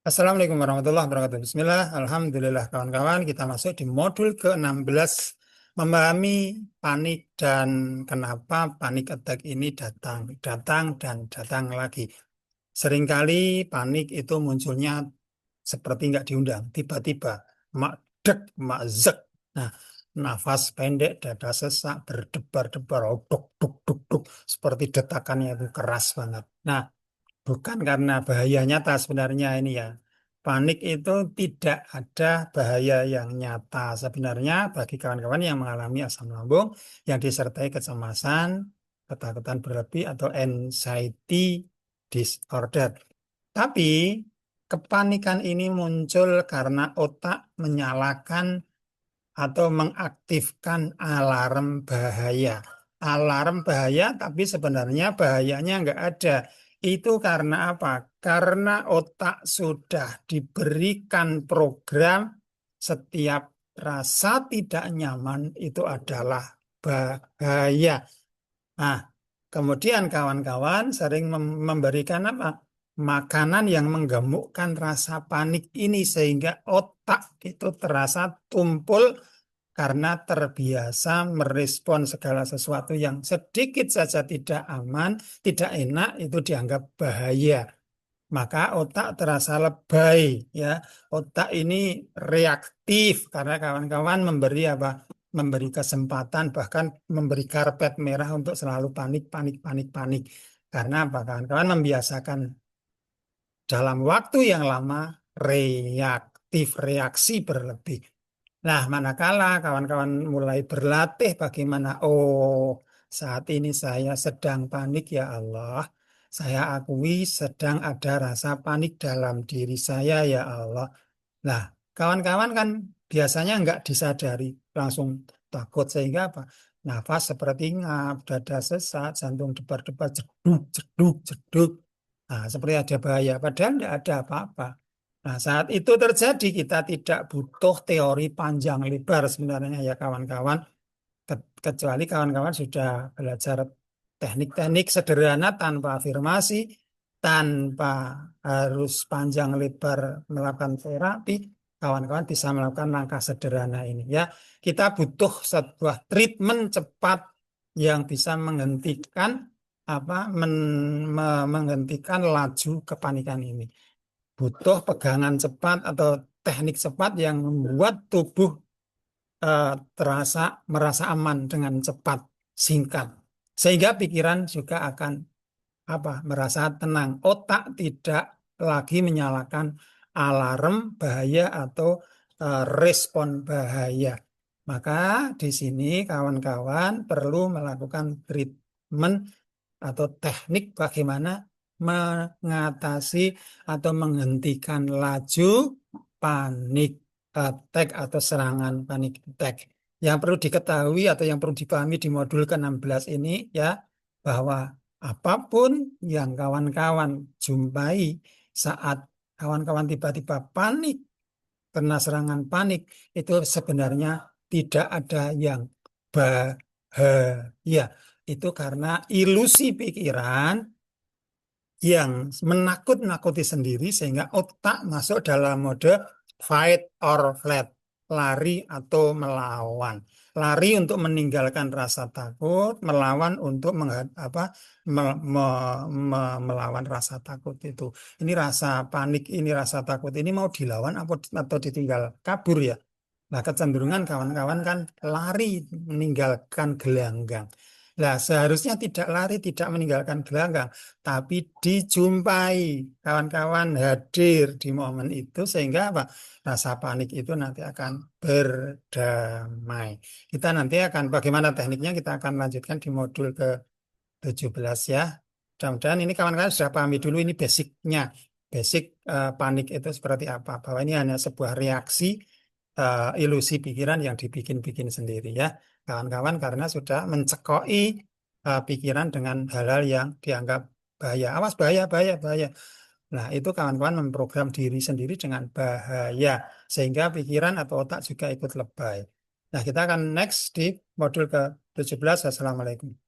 Assalamualaikum warahmatullahi wabarakatuh. Bismillah, Alhamdulillah kawan-kawan, kita masuk di modul ke-16, memahami panik dan kenapa panik attack ini datang, datang dan datang lagi. Seringkali panik itu munculnya seperti nggak diundang, tiba-tiba, mak dek, mak zek. Nah, nafas pendek, dada sesak, berdebar-debar, oh, duk, duk, duk, duk, seperti detakannya itu keras banget. Nah, bukan karena bahaya nyata sebenarnya ini ya. Panik itu tidak ada bahaya yang nyata sebenarnya bagi kawan-kawan yang mengalami asam lambung yang disertai kecemasan, ketakutan berlebih atau anxiety disorder. Tapi kepanikan ini muncul karena otak menyalakan atau mengaktifkan alarm bahaya. Alarm bahaya, tapi sebenarnya bahayanya nggak ada. Itu karena apa? Karena otak sudah diberikan program setiap rasa tidak nyaman itu adalah bahaya. Nah, kemudian kawan-kawan sering memberikan apa? Makanan yang menggemukkan rasa panik ini sehingga otak itu terasa tumpul karena terbiasa merespon segala sesuatu yang sedikit saja tidak aman, tidak enak, itu dianggap bahaya. Maka otak terasa lebay, ya. Otak ini reaktif karena kawan-kawan memberi apa? Memberi kesempatan, bahkan memberi karpet merah untuk selalu panik, panik, panik, panik. Karena apa? Kawan-kawan membiasakan dalam waktu yang lama reaktif, reaksi berlebih. Nah, manakala kawan-kawan mulai berlatih bagaimana, oh, saat ini saya sedang panik ya Allah. Saya akui sedang ada rasa panik dalam diri saya ya Allah. Nah, kawan-kawan kan biasanya nggak disadari, langsung takut sehingga apa? Nafas seperti ngap, dada sesak, jantung debar-debar, jeduk, jeduk, jeduk. Nah, seperti ada bahaya, padahal tidak ada apa-apa. Nah, saat itu terjadi, kita tidak butuh teori panjang lebar sebenarnya ya kawan-kawan. Kecuali kawan-kawan sudah belajar teknik-teknik sederhana tanpa afirmasi, tanpa harus panjang lebar melakukan terapi, kawan-kawan bisa melakukan langkah sederhana ini ya. Kita butuh sebuah treatment cepat yang bisa menghentikan menghentikan laju kepanikan ini. Butuh pegangan cepat atau teknik cepat yang membuat tubuh terasa merasa aman dengan cepat, singkat. Sehingga pikiran juga akan merasa tenang. Otak tidak lagi menyalakan alarm bahaya atau respon bahaya. Maka di sini kawan-kawan perlu melakukan treatment atau teknik bagaimana mengatasi atau menghentikan laju panik attack atau serangan panik attack. Yang perlu diketahui atau yang perlu dipahami di modul ke-16 ini ya, bahwa apapun yang kawan-kawan jumpai saat kawan-kawan tiba-tiba panik, kena serangan panik, itu sebenarnya tidak ada yang bahaya. Itu karena ilusi pikiran yang menakut-nakuti sendiri sehingga otak masuk dalam mode fight or flight, lari atau melawan. Lari untuk meninggalkan rasa takut, melawan untuk melawan rasa takut itu. Ini rasa panik, ini rasa takut ini mau dilawan atau ditinggal kabur ya. Nah, kecenderungan kawan-kawan kan lari meninggalkan gelanggang. Nah, seharusnya tidak lari, tidak meninggalkan gelanggang, tapi dijumpai kawan-kawan hadir di momen itu sehingga apa? Rasa panik itu nanti akan berdamai. Kita nanti akan bagaimana tekniknya kita akan lanjutkan di modul ke-17 ya. Mudah-mudahan ini kawan-kawan sudah pahami dulu ini basicnya. Basic panik itu seperti apa? Bahwa ini hanya sebuah reaksi ilusi pikiran yang dibikin-bikin sendiri ya. Kawan-kawan karena sudah mencekoi pikiran dengan hal-hal yang dianggap bahaya. Awas bahaya, bahaya, bahaya. Nah, itu kawan-kawan memprogram diri sendiri dengan bahaya. Sehingga pikiran atau otak juga ikut lebay. Nah, kita akan next di modul ke-17. Assalamualaikum.